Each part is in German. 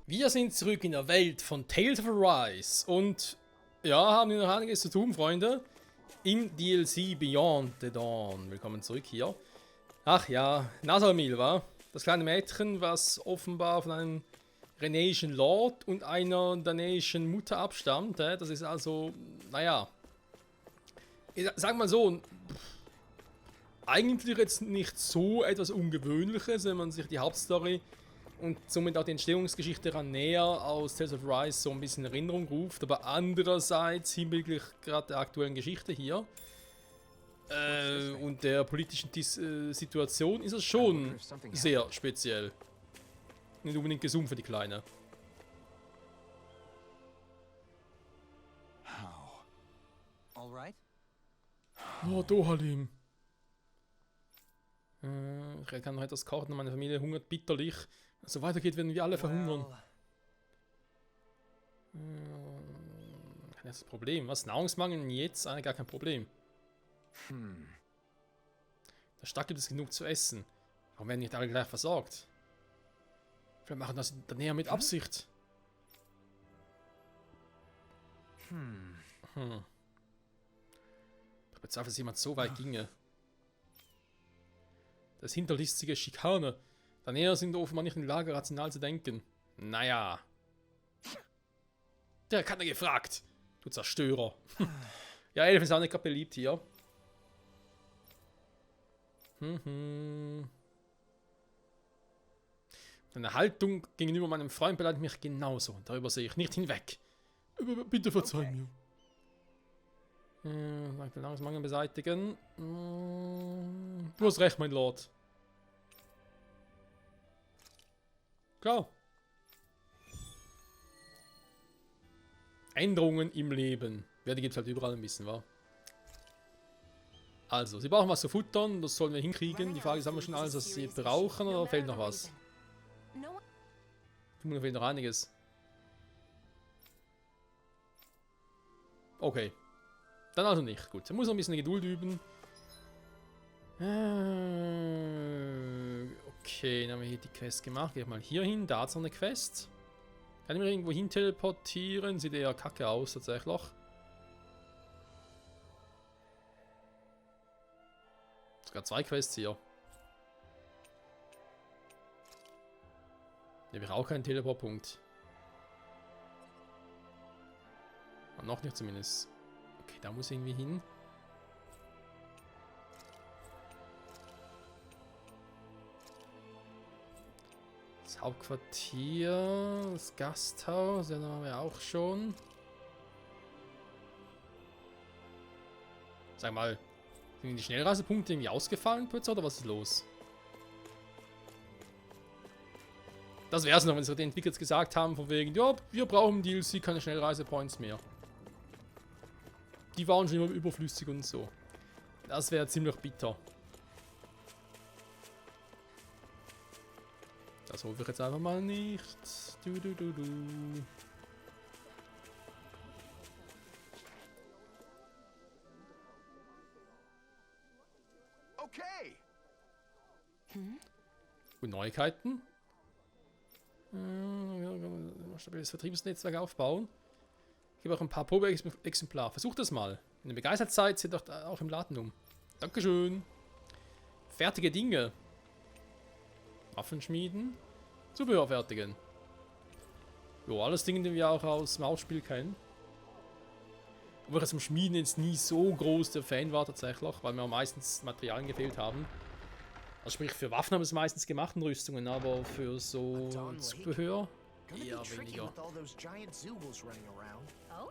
Wir sind zurück in der Welt von Tales of Arise und ja, haben wir noch einiges zu tun, Freunde. Im DLC Beyond the Dawn. Willkommen zurück hier. Ach ja, Nazamil war das kleine Mädchen, was offenbar von einem Renation Lord und einer danischen Mutter abstammt. Das ist also, naja, ich sag mal so, eigentlich jetzt nicht so etwas Ungewöhnliches, wenn man sich die Hauptstory und somit auch die Entstehungsgeschichte daran näher aus Tales of Arise so ein bisschen in Erinnerung ruft, aber andererseits hinblicklich gerade der aktuellen Geschichte hier und der politischen Situation ist es schon sehr speziell. Nicht unbedingt gesund für die Kleine. Oh, Dohalim. Ich kann noch etwas kochen, meine Familie hungert bitterlich. Wenn es so weitergeht, werden wir alle verhungern. Das ist das Problem. Was? Nahrungsmangel jetzt? Eigentlich gar kein Problem. Der Stadt gibt es genug zu essen. Warum werden nicht alle gleich versorgt? Wir machen das in der Nähe mit Absicht. Ich bezweifle, dass jemand so weit ginge. Das hinterlistige Schikane. Der Näher sind offenbar nicht in der Lage, rational zu denken. Naja. Der hat er gefragt. Du Zerstörer. Ja, Elfen ist auch nicht gerade beliebt hier. Deine Haltung gegenüber meinem Freund beleidigt mich genauso. Darüber sehe ich nicht hinweg. Bitte verzeih mir. Nahrungsmangel beseitigen. Du hast recht, mein Lord. Klar. Änderungen im Leben. Ja, die gibt es halt überall ein bisschen, wa? Also, sie brauchen was zu futtern, das sollen wir hinkriegen. Die Frage ist, haben wir schon alles, was sie brauchen, oder fehlt noch was? Vermutlich fehlt noch einiges. Okay. Dann also nicht. Gut, er muss noch ein bisschen Geduld üben. Okay, dann haben wir hier die Quest gemacht. Gehe ich mal hier hin, da hat es noch eine Quest. Kann ich mich irgendwo hin teleportieren? Sieht eher kacke aus, tatsächlich. Sogar zwei Quests hier. Hier habe ich auch keinen Teleportpunkt. Noch nicht zumindest. Okay, da muss ich irgendwie hin. Das Hauptquartier, das Gasthaus, ja, da haben wir auch schon. Sag mal, sind die Schnellreisepunkte irgendwie ausgefallen, Pützer, oder was ist los? Das wäre es noch, wenn sie die Entwickler jetzt gesagt haben, von wegen, ja, wir brauchen im DLC keine Schnellreisepoints mehr. Die waren schon immer überflüssig und so. Das wäre ziemlich bitter. Das hoffe ich jetzt einfach mal nicht. Okay. Und Neuigkeiten? Stabiles Vertriebsnetzwerk aufbauen. Ich gebe auch ein paar Probeexemplare. Versucht das mal. Wenn ihr begeistert seid, seht doch auch im Laden um. Dankeschön. Fertige Dinge. Waffen schmieden. Zubehör fertigen. Jo, alles Dinge, die wir auch aus dem Hauptspiel kennen. Obwohl ich zum Schmieden jetzt nie so groß der Fan war tatsächlich, weil mir meistens Materialien gefehlt haben. Also sprich, für Waffen haben wir es meistens gemacht in Rüstungen, aber für so Zubehör eher weniger. Oh?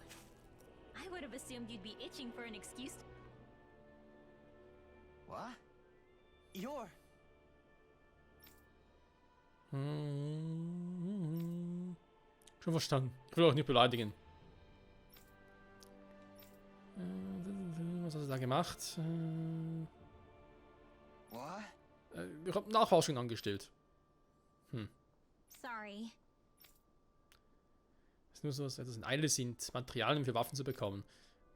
I would have assumed you'd be itching for an excuse. What? You're... Schon verstanden. Ich will euch nicht beleidigen. Was hast du da gemacht? What? Ich habe Nachforschung angestellt. Sorry. Es ist nur so, dass etwas in Eile sind, Materialien für Waffen zu bekommen.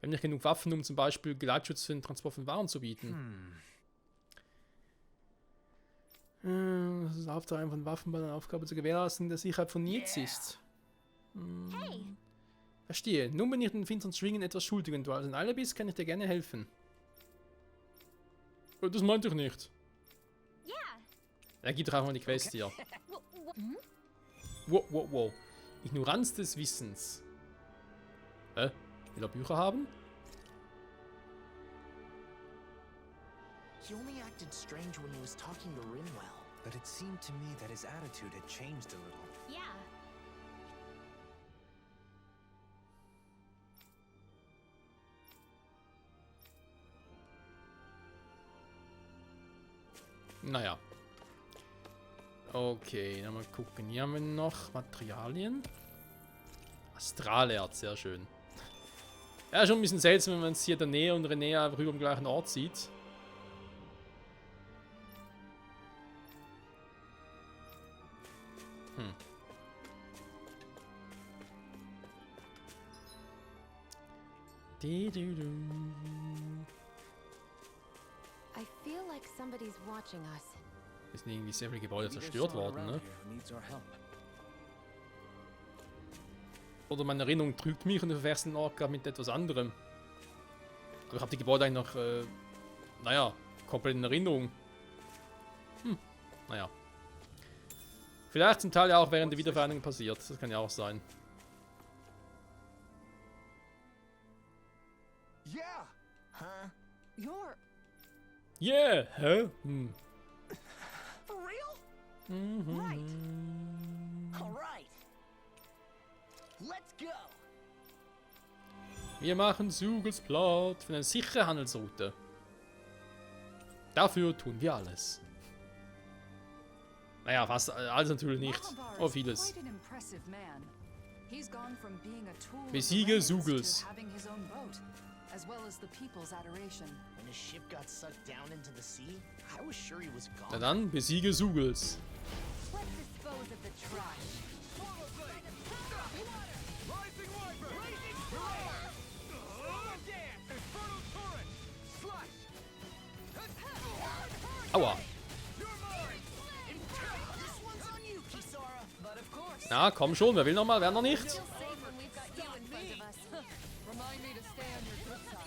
Wir haben nicht genug Waffen, um zum Beispiel Geleitschutz für den Transport von Waren zu bieten. Das ist Auftreiben von Waffen bei einer Aufgabe zur Gewährleistung der Sicherheit von Nils ist. Hey, Verstehe. Nun bin ich den finsteren Schwingen etwas schuldig. Wenn du also in Eile bist, kann ich dir gerne helfen. Das meinte ich nicht. yeah. Er gibt doch einfach mal die Quest hier. Wh- Wow. Ignoranz des Wissens. Will er Bücher haben? He only acted strange when he was talking to Rinwell. But it seemed to me that his attitude had changed a little. Yeah. Naja. Okay, dann mal gucken. Hier haben wir noch Materialien. Astralerz, sehr schön. Ja, schon ein bisschen seltsam, wenn man es hier der Nähe und René einfach über dem gleichen Ort sieht. I feel like somebody's watching us. Es sind irgendwie sehr viele Gebäude Maybe there's zerstört someone worden, around ne? here who needs our help. Oder meine Erinnerung trügt mich und ich verwechsel den Ort gerade mit etwas anderem. Aber ich habe die Gebäude eigentlich noch, naja, komplett in Erinnerung. Naja. Vielleicht zum Teil ja auch während der Wiedervereinigung passiert. Das kann ja auch sein. Yeah! Huh? You're Yeah! Hä? for real? Right. All right. Let's go. Wir machen Sugels platt für eine sichere Handelsroute. Dafür tun wir alles. Naja, fast alles natürlich nicht. Oh, vieles. Besiege Sugels. When his ship got sucked down into the sea, I was sure he was Na gone. dann, besiege Sugels. Let's dispose of the trash. Rising Wyvern! Rising Fire! Dance! Infernal Torrent! Slash! Aua. This one's on you, Kisara. But of course. Na, komm schon, wer will noch mal, wer noch nicht? Feel safe when we've got you in front of us. Remind me to stay on your good side.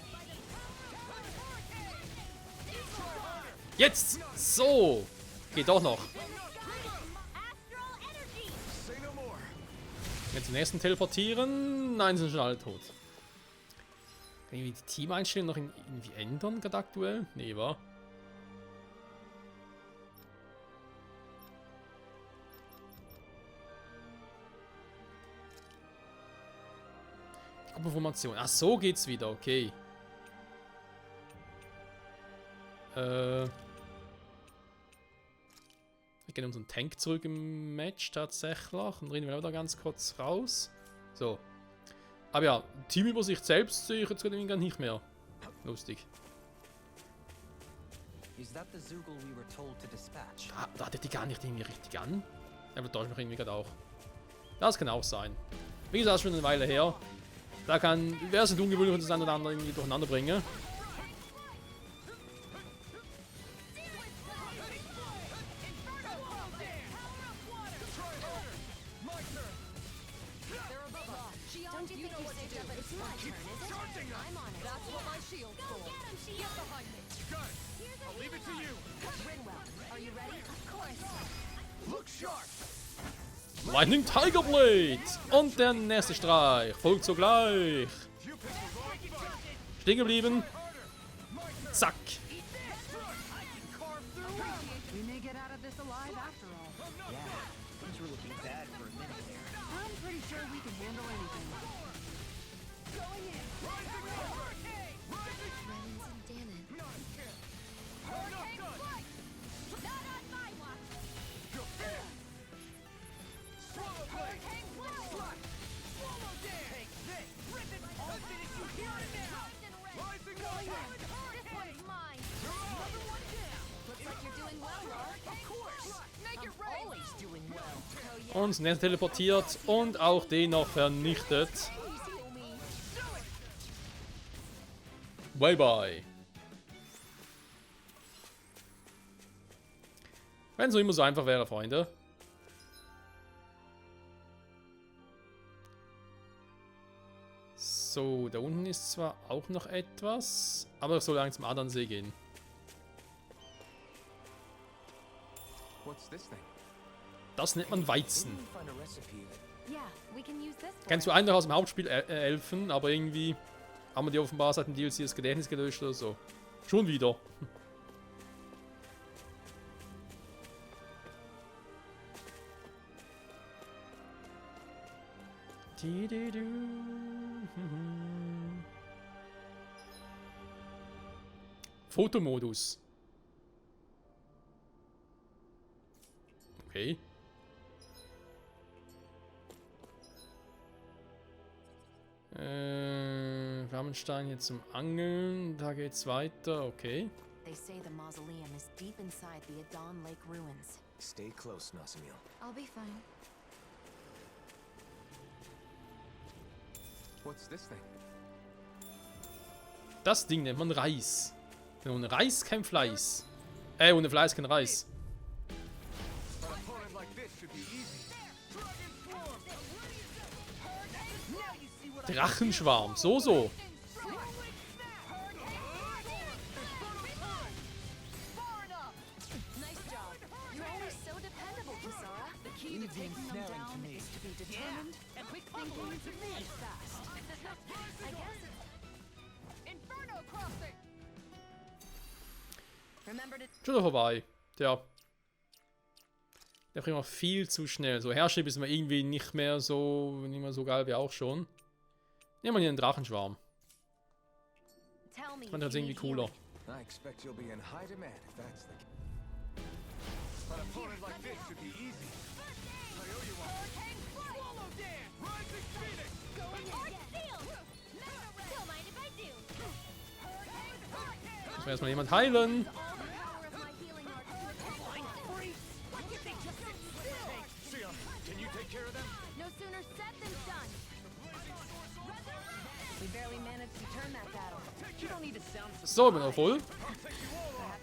Jetzt! So! Geht doch noch. Astral energy. Say no more! Jetzt zum nächsten teleportieren. Nein, sind schon alle tot. Kann ich die Teameinstellungen noch irgendwie ändern, gerade aktuell? Nee, wa? Die Gruppenformation. Ach, so geht's wieder, okay. Wir gehen unseren Tank zurück im Match tatsächlich und reden wir wieder ganz kurz raus. So. Aber ja, Teamübersicht selbst sehe ich jetzt gerade gar nicht mehr. Lustig. Is that the Zoogle we were told to dispatch? Da hatte die gar nicht irgendwie richtig an. Aber täuscht mich irgendwie gerade auch. Das kann auch sein. Wie gesagt, schon eine Weile her. Da kann wer sind ungewöhnlich und das eine oder andere irgendwie durcheinander bringen. Don't you think you saved up? It's my turn, isn't it? I'm on it. That's what my shield's for. Get behind me. Got it! I'll leave it to you! Rinwell, are you ready? Of course. Look sharp! Lightning Tiger Blade! Und der nächste Streich folgt sogleich. Stehen geblieben. Zack. We may get out of this alive after all. Yeah, things were looking bad for a minute there. I'm pretty sure we can handle anything. Rellens and Danon. Not on my watch. Swallow Blade! Slash! Swallow Dance! Take this! Rip it! I'll finish you here and now! Rising Wyvern! This one's mine. Another one down! Looks like you're doing well, Laura. Of course. Make it I'm rain. always doing well. Und nächste teleportiert und auch den noch vernichtet. Bye bye. Wenn es so immer so einfach wäre, Freunde. So, da unten ist zwar auch noch etwas, aber ich soll eigentlich zum Adernsee gehen. What's this thing? Das nennt man Weizen. Didn't we find a recipe that Yeah, we can use this for Kennst du einen noch aus dem Hauptspiel Elfen, aber irgendwie haben wir die offenbar seit dem DLC das Gedächtnis gelöscht oder so. Schon wieder. Fotomodus. Okay. Flammenstein hier zum Angeln. Da geht's weiter. Okay. They say the mausoleum is deep inside the Adon Lake ruins. Stay close, Nasamil. I'll be fine. What's this thing? Das Ding nennt man Reis. Denn ohne Reis kein Fleiß. Ohne Fleiß kein Reis. Drachenschwarm. So, so. Nice job. You're always so dependable, Kisara. The key to taking them down is to be determined, quick thinking, and fast. I guess it's... Inferno crossing! Remember to... Schon wieder vorbei. Tja. Der bringt auch viel zu schnell. So Herrscher ist mir irgendwie nicht mehr so geil wie auch schon. Nehmen wir hier einen Drachenschwarm. Tell me Ich fand das irgendwie cooler. I expect you'll be in high demand if that's the case. An opponent like this should be easy. I owe you one. Swallow dance! Rising Phoenix! Going hard field. Don't mind if I do. Muss mir erstmal jemand heilen. all the power of my healing arts to attack. Sion, can you take care of them? No sooner said than done. We barely managed to turn that battle. You don't need to sound So, bin auch voll. Perhaps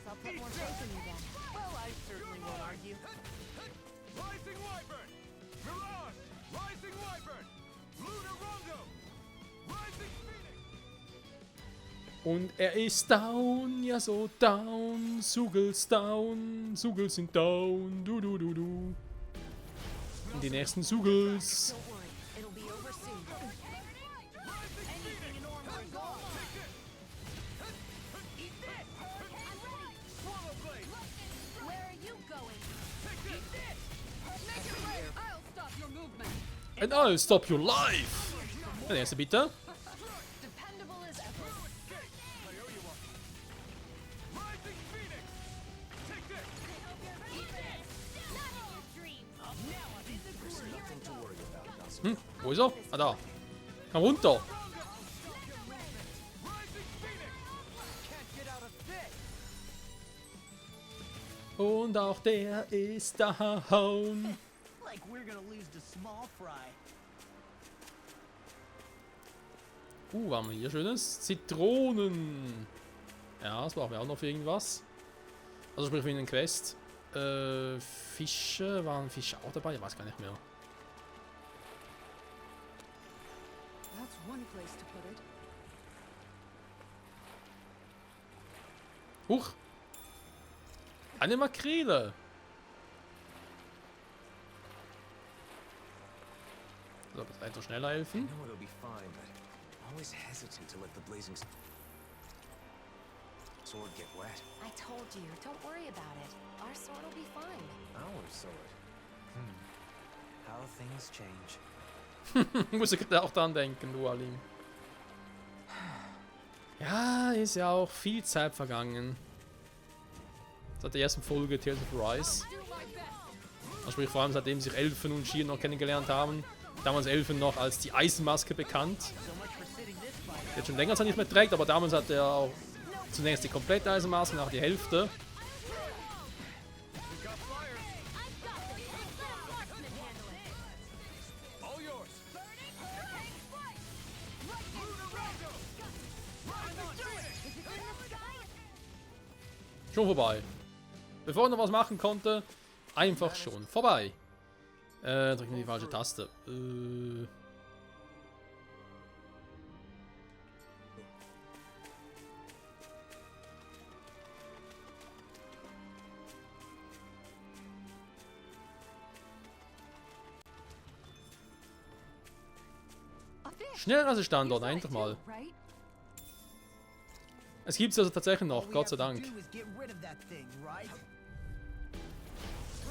I'll put more faith in you then. well, I certainly won't argue. Rising Wyvern! Mirage! Rising Wyvern! Lunar Rondo! Rising Phoenix! Und er ist down, ja so down. Sugels down, Sugels sind down. Du. Und die nächsten Sugels. Don't worry, it'll be over soon. Anything in order is gone! I'm ready. Swallow blade! Where are you going? Eat this! Make it rain! I'll stop your movement! And I'll stop your life. Der nächste bitte. Dependable as ever. Rising Phoenix! Take this! Nothing to worry about, Nasamil. Wo ist er? Ah, da. Komm runter. Rising Phoenix! Can't get out of this! Und auch der ist down. Like we're gonna lose to Small Fry. Was haben wir hier schönes? Zitronen. Ja, das brauchen wir auch noch für irgendwas. Also sprich wie in den Quest. Fische, waren Fische auch dabei? Ich weiß gar nicht mehr. That's one place to put it. Huch! Eine Makrele! So, das etwas schneller I helfen. know it'll be fine, but I'm always hesitant to let the blazing sword get wet. I told you, don't worry about it. Our sword will be fine. Our sword. How things change. Muss ich gerade auch dran denken, du Alim. Ja, ist ja auch viel Zeit vergangen. Seit der ersten Folge Tales of Rise. Also sprich vor allem seitdem sich Elfen und Shir noch kennengelernt haben. Damals Elfen noch als die Eisenmaske bekannt. Jetzt schon länger nicht mehr trägt, aber damals hat er auch zunächst die komplette Eisenmaske, nachher die Hälfte. All yours! Schon vorbei. Bevor er noch was machen konnte, einfach schon vorbei. Drücken wir die falsche Taste. A fish. Schnellreisestandort, You saw it einfach mal. too, right? Es gibt es also tatsächlich noch, All we Gott sei have to Dank. do is get rid of that thing, right?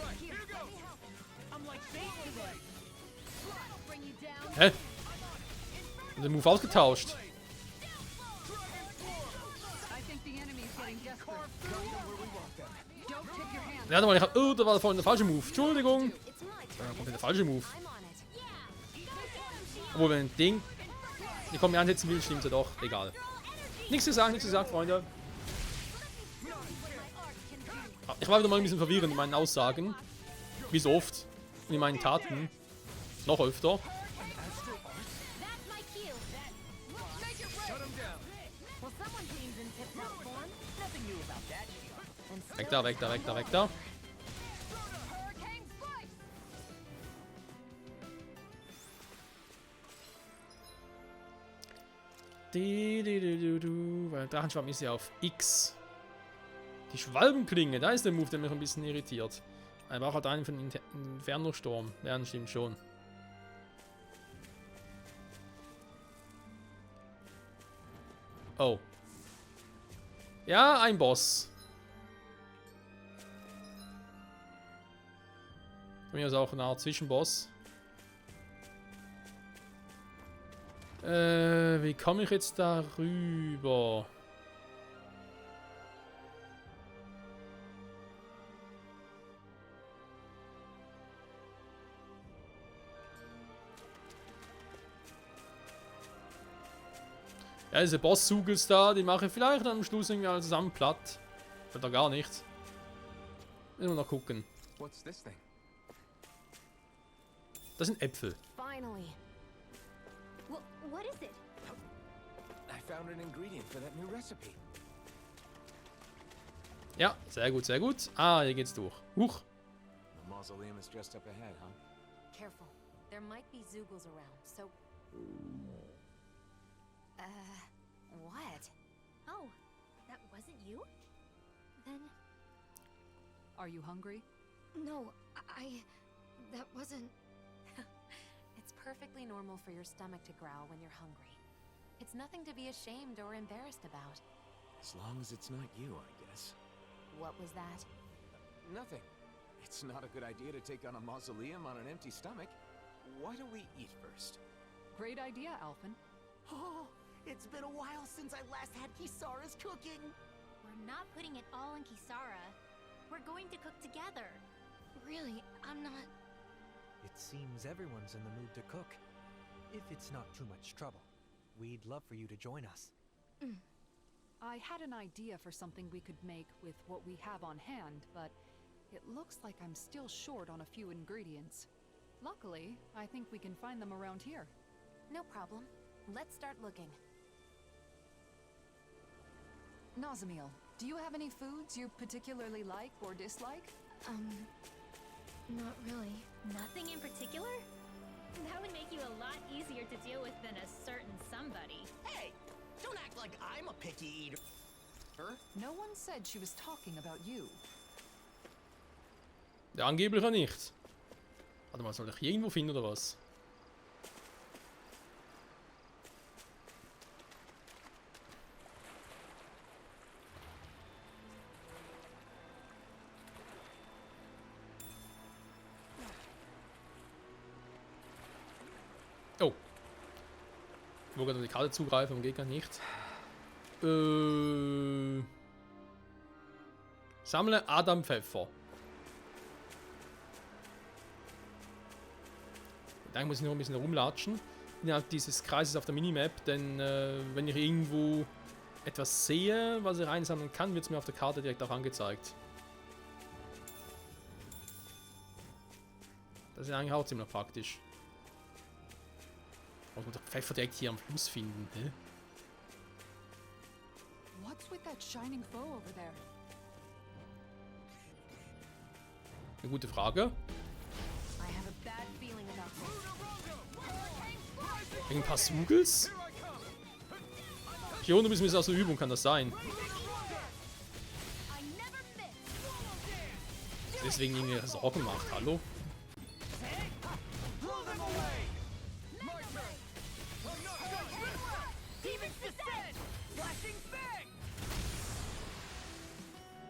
Right, here goes. I'm like bait today. I'll bring you down. Hä? Und den Move ausgetauscht. I think the enemy's getting desperate. Don't tip your hand. Ja, nochmal, oh, da war vorhin der falsche Move. Entschuldigung. Da kommt der falsche Move. Obwohl, wenn ein Ding, die kommen mir ansetzen will, stimmt ja doch. Egal. Nichts gesagt, Freunde. Ich war wieder mal ein bisschen verwirrend in meinen Aussagen. Wie so oft. Und in meinen Taten. Noch öfter. That's my cue. Well, someone seems in tip-top form. Nothing new about that. And Weg da, weg da, weg da, weg da. hurricane slice. Weil Drachenschwamm ist ja auf X. Die Schwalbenklinge, da ist der Move, der mich ein bisschen irritiert. Er braucht halt einen von Inferno-Sturm. Ja, das stimmt schon. Oh. Ja, ein Boss. Von mir ist auch eine Art Zwischenboss. Wie komme ich jetzt da rüber? Ja, diese Boss-Sugels da, die mache ich vielleicht am Schluss irgendwie alle zusammen platt. Oder gar nicht. Müssen wir noch gucken. What's this thing? Das sind Äpfel. Finally. What is it? I found an ingredient for that new recipe. Ja, sehr gut, sehr gut. Ah, hier geht's durch. Huch. The mausoleum is just up ahead, huh? Careful. There might be Zoogles around, so... what? Oh, that wasn't you? Then Are you hungry? No, that wasn't... It's perfectly normal for your stomach to growl when you're hungry. It's nothing to be ashamed or embarrassed about. As long as it's not you, I guess. What was that? Nothing. It's not a good idea to take on a mausoleum on an empty stomach. Why don't we eat first? Great idea, Alphen. Oh, it's been a while since I last had Kisara's cooking. we're not putting it all on Kisara. We're going to cook together. Really, I'm not... It seems everyone's in the mood to cook. If it's not too much trouble, we'd love for you to join us. I had an idea for something we could make with what we have on hand, but it looks like I'm still short on a few ingredients. Luckily, I think we can find them around here. No problem. Let's start looking. Nazamiel, do you have any foods you particularly like or dislike? Not really. Nothing in particular? That would make you a lot easier to deal with than a certain somebody. Hey, don't act like I'm a picky eater. No one said she was talking about you. Der angebliche nicht. Warte mal, soll ich hier irgendwo finden oder was? Oh. Ich wollte gerade die Karte zugreifen, vom Gegner nicht. Sammle Adam Pfeffer. Da muss ich noch ein bisschen rumlatschen innerhalb dieses Kreises auf der Minimap, denn wenn ich irgendwo etwas sehe, was ich einsammeln kann, wird es mir auf der Karte direkt auch angezeigt. Das ist eigentlich auch ziemlich praktisch. Muss man doch Pfeffer direkt hier am Fluss finden. Hä? What's with that shining foe over there? Eine gute Frage. I have a bad feeling about this. Ein paar Smuggles? Hier unten müssen wir aus der Übung, kann das sein? Deswegen irgendwie Sorgen macht, hallo?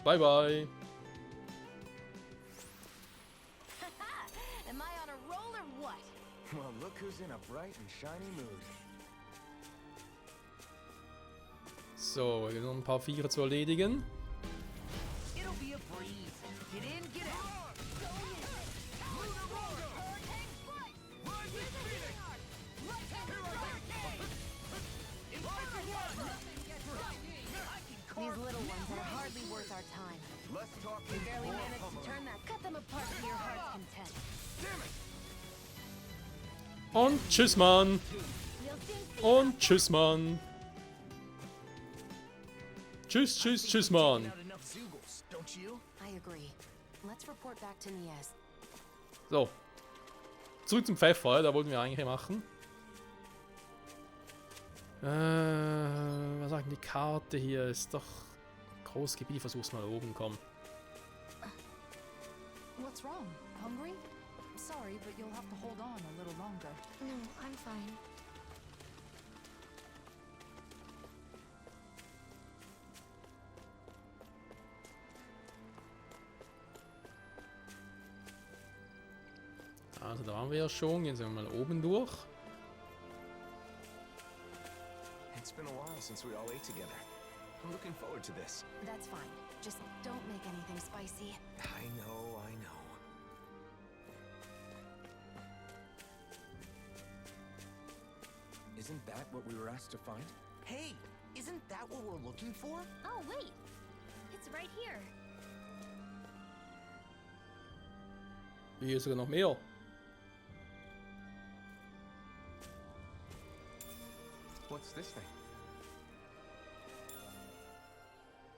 Bye bye. Am I on a roll or what? Well, look who's in a bright and shiny mood. So, wir haben noch ein paar Viecher zu erledigen. It'll be a breeze. Get in, get out. These little ones are hardly worth our time. Let's talk We barely managed to turn that. Cut them apart to your heart's content. Und tschüss, Mann. We'll soon see. Und tschüss, Mann. Tschüss, tschüss, tschüss, Mann. Not enough Zeugles, don't you? I agree. Let's report back to Nies. So. Zurück zum Pfeffer, ja, da wollten wir eigentlich machen. Was sagt denn die Karte hier? Ist doch großes Gebiet. Ich versuch's mal oben, komm. What's wrong? Hungry? Sorry, but you'll have to hold on a little longer. No, I'm fine. Also da waren wir ja schon. Jetzt sind wir mal oben durch. It's been a while since we all ate together. I'm looking forward to this. That's fine. Just don't make anything spicy. I know, I know. Isn't that what we were asked to find? Hey, isn't that what we're looking for? Oh, wait. It's right here. Hier ist sogar noch mehr. What's this thing?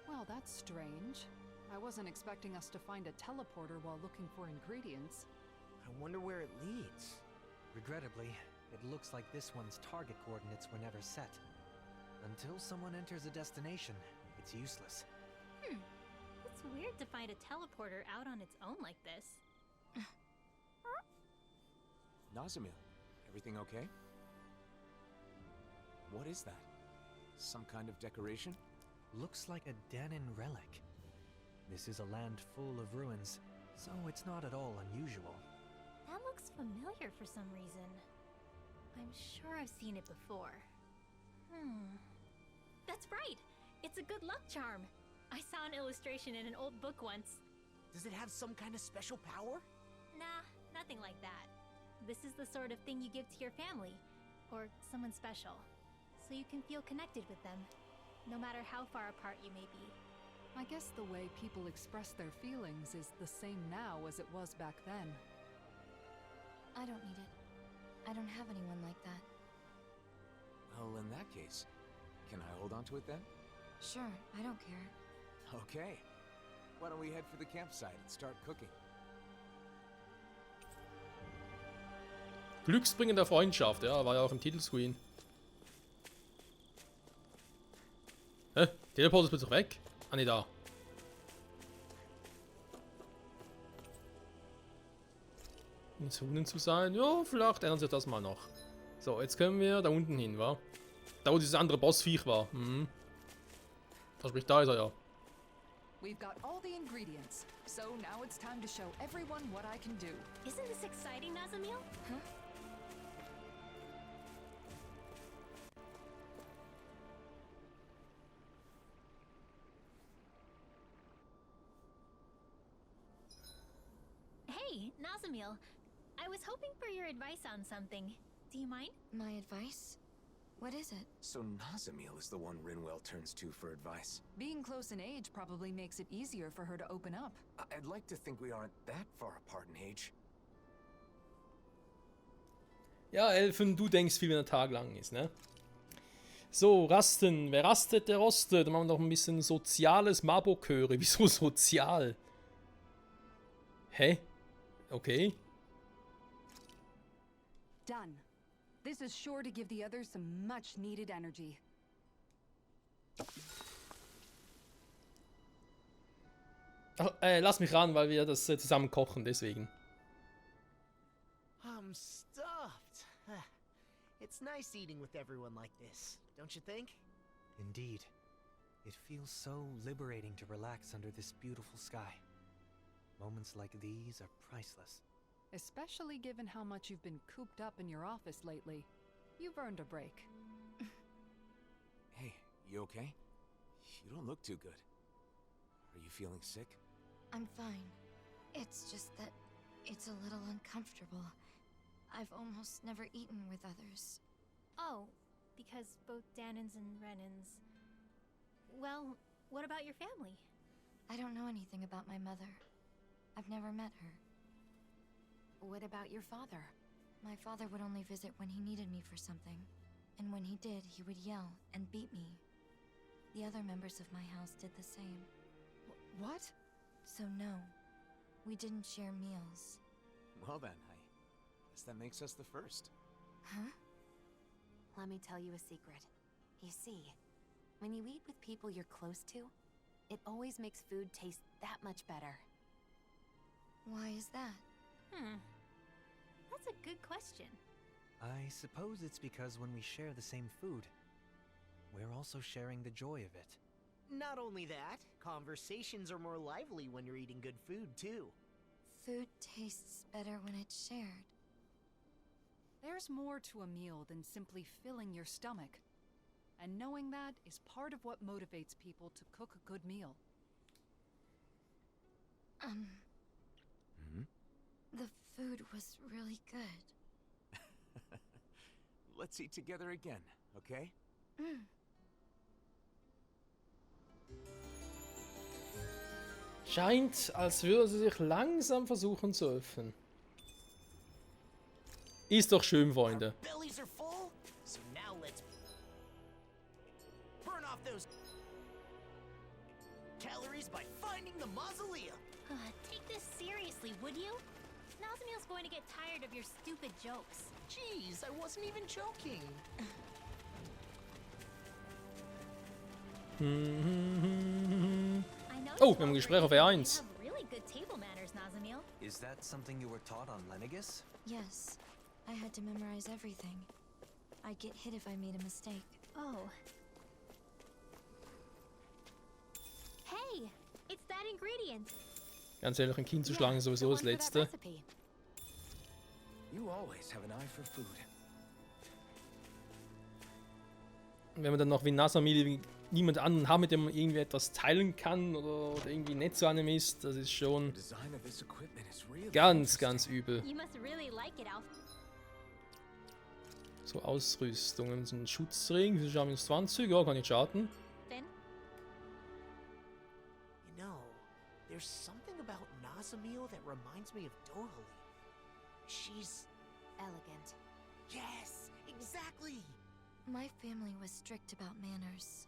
Well, that's strange. I wasn't expecting us to find a teleporter while looking for ingredients. I wonder where it leads. Regrettably, it looks like this one's target coordinates were never set. Until someone enters a destination, it's useless. It's weird to find a teleporter out on its own like this. Nazamil, everything okay? What is that? Some kind of decoration? Looks like a Danin relic. This is a land full of ruins, so it's not at all unusual. That looks familiar for some reason. I'm sure I've seen it before. That's right! It's a good luck charm! I saw an illustration in an old book once. Does it have some kind of special power? Nah, nothing like that. This is the sort of thing you give to your family, or someone special, so you can feel connected with them, no matter how far apart you may be. I guess the way people express their feelings is the same now as it was back then. I don't need it. I don't have anyone like that. Well, in that case, can I hold on to it then? Sure, I don't care. Okay. Why don't we head for the campsite and start cooking? Glücksbringer der Freundschaft, ja, war ja auch im Titelscreen. Hä? Teleport ist plötzlich weg? Ah, ne, da. Zonen zu sein? Ja, vielleicht ändert sich das mal noch. So, jetzt können wir da unten hin, wa? Da, wo dieses andere Bossviech war. Sprich, da ist er ja. We've got all the ingredients, so now it's time to show everyone what I can do. Isn't this exciting, Nazamil? Huh? Hey, Nazamil. I was hoping for your advice on something. Do you mind? My advice? What is it? So Nazamil is the one Rinwell turns to for advice. Being close in age probably makes it easier for her to open up. I'd like to think we aren't that far apart in age. Ja, Elfen, du denkst viel, wenn der Tag lang ist, ne? So, rasten. Wer rastet, der rostet. Dann machen wir noch ein bisschen soziales Mabok-Höre. Wieso sozial? Hä? Okay. Done. This is sure to give the others some much needed energy. Ach, lass mich ran, weil wir das zusammen kochen, deswegen. I'm stuffed. It's nice eating with everyone like this, don't you think? Indeed. It feels so liberating to relax under this beautiful sky. Moments like these are priceless. Especially given how much you've been cooped up in your office lately. You've earned a break. Hey, you okay? You don't look too good. Are you feeling sick? I'm fine. It's just that it's a little uncomfortable. I've almost never eaten with others. Oh, because both Danons and Renans... Well, what about your family? I don't know anything about my mother. I've never met her. What about your father? My father would only visit when he needed me for something. And when he did, he would yell and beat me. The other members of my house did the same. What? So no, we didn't share meals. Well then, I guess that makes us the first. Huh? Let me tell you a secret. You see, when you eat with people you're close to, it always makes food taste that much better. Why is that? That's a good question. I suppose it's because when we share the same food, we're also sharing the joy of it. Not only that, conversations are more lively when you're eating good food, too. Food tastes better when it's shared. There's more to a meal than simply filling your stomach. And knowing that is part of what motivates people to cook a good meal. The food was really good. Let's eat together again, okay? Scheint, als würde sie sich langsam versuchen zu öffnen. Ist doch schön, Freunde. Bellies are full, so now let's burn off those calories by finding the mausoleum. Take this seriously, would you? Nazamiel's going to get tired of your stupid jokes. Jeez, I wasn't even joking. Oh, wir haben ein Gespräch auf E1. Really good table manners, Nazamiel. Is that something you were taught on Lenegis? Yes, I had to memorize everything. I'd get hit if I made a mistake. Oh. Hey, it's that ingredient. Ganz ehrlich, ein Kind zu schlagen ist sowieso das Letzte. You always have an eye for food. Wenn man dann noch wie Nazamiel niemand anderen hat, mit dem man irgendwie etwas teilen kann oder irgendwie nett zu einem ist, das ist schon ganz, ganz übel. You must really like it, Alf. So Ausrüstungen, so ein Schutzring, wir haben jetzt 20, ja, kann nicht schaden. Finn? You know, there's something about Nazamiel that reminds me of Dohalie. She's elegant. Yes, exactly. My family was strict about manners.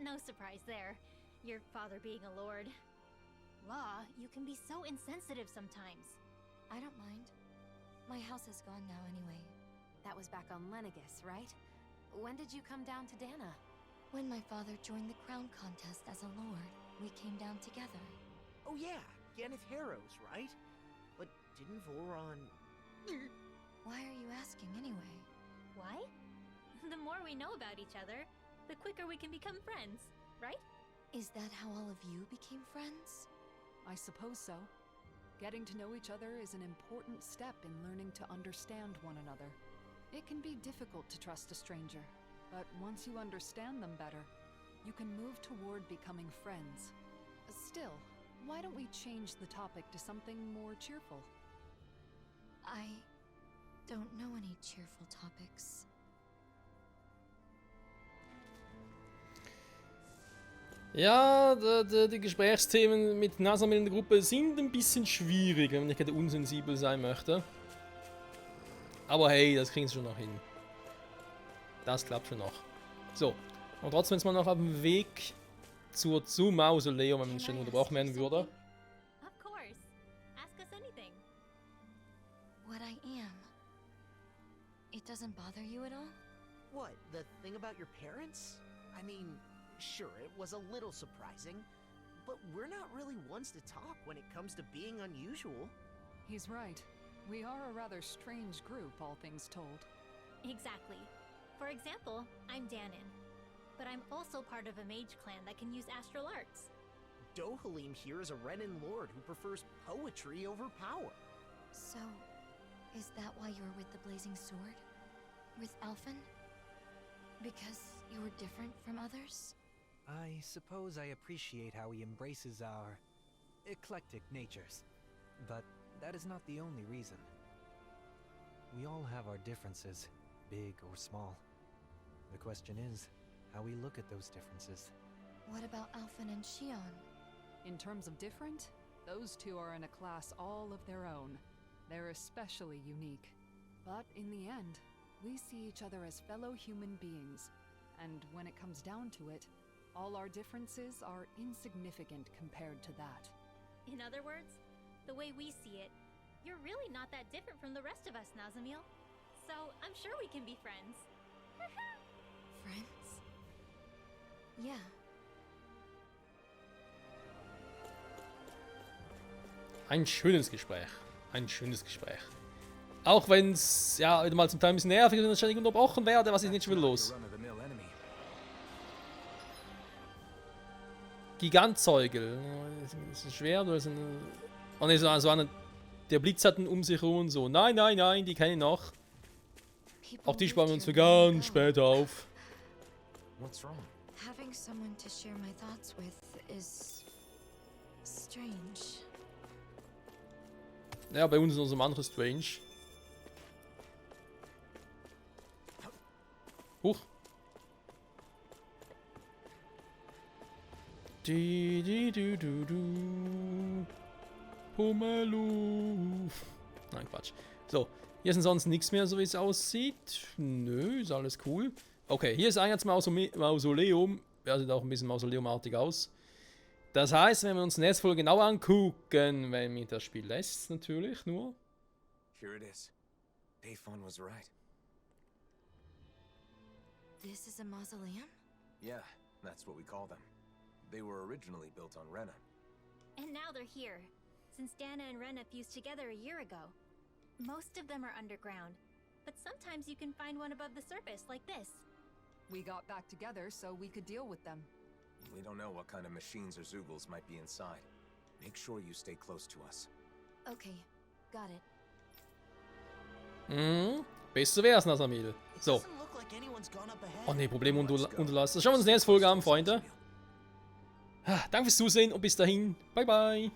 No surprise there. Your father being a lord. Law, you can be so insensitive sometimes. I don't mind. My house is gone now anyway. That was back on Lenegis, right? When did you come down to Dana? When my father joined the crown contest as a lord, we came down together. Oh yeah, Ganeth Harrows, right? But didn't Voron... Why are you asking anyway? Why? The more we know about each other, the quicker we can become friends, right? Is that how all of you became friends? I suppose so. Getting to know each other is an important step in learning to understand one another. It can be difficult to trust a stranger, but once you understand them better, you can move toward becoming friends. Still, why don't we change the topic to something more cheerful? I don't know any cheerful topics. Ja, die Gesprächsthemen mit Nazamiel in der Gruppe sind ein bisschen schwierig, wenn man nicht gerade unsensibel sein möchte. Aber hey, das kriegen sie schon noch hin. Das klappt schon noch. So, und trotzdem jetzt mal noch auf dem Weg zum Mausoleum, wenn man schon unterbrochen werden würde. Of course. Ask us It doesn't bother you at all? What, the thing about your parents? I mean, sure, it was a little surprising, but we're not really ones to talk when it comes to being unusual. He's right. We are a rather strange group, all things told. Exactly. For example, I'm Danon. But I'm also part of a mage clan that can use astral arts. Dohalim here is a Renan lord who prefers poetry over power. So, is that why you were with the Blazing Sword? With Alphen? Because you were different from others? I suppose I appreciate how he embraces our eclectic natures. But that is not the only reason. We all have our differences, big or small. The question is, how we look at those differences. What about Alphen and Shion? In terms of different, those two are in a class all of their own. They're especially unique. But in the end, we see each other as fellow human beings. And when it comes down to it, all our differences are insignificant compared to that. In other words, the way we see it, you're really not that different from the rest of us, Nazamiel. So I'm sure we can be friends. Friends? Yeah. Ein schönes Gespräch. Ein schönes Gespräch. Auch wenn es ja wieder mal zum Teil ein bisschen nervig ist, wenn ich ständig unterbrochen werde, was ist nicht schon wieder los? Gigantzeugel. Das ist schwer, oder ist ein. Oh ne, so einer. Der Blitz hat ihn um sich herum und so. Nein, nein, nein, die kenne ich noch. Auch die sparen wir uns für ganz später auf. What's wrong? Having someone to share my thoughts with is strange. Ja, bei uns ist noch so manches strange. Huch. Pomelu. Nein, Quatsch. So, hier ist sonst nichts mehr, so wie es aussieht. Nö, ist alles cool. Okay, hier ist eigentlich das Mausoleum. Ja, sieht auch ein bisschen Mausoleumartig aus. Das heißt, wenn wir uns nächste Folge genau angucken, wenn mir das Spiel lässt, natürlich nur. Here it is. Payphone was right. This is a mausoleum? Yeah, that's what we call them. They were originally built on Rena. And now they're here, since Dana and Rena fused together a year ago. Most of them are underground, but sometimes you can find one above the surface, like this. We got back together so we could deal with them. We don't know what kind of machines or Zoogles might be inside. Make sure you stay close to us. Okay, got it. Besser wär's, Nazamiel. So. Oh ne, Problem unterlassen. Das schauen wir uns in der nächsten Folge an, Freunde. Danke fürs Zusehen und bis dahin. Bye, bye.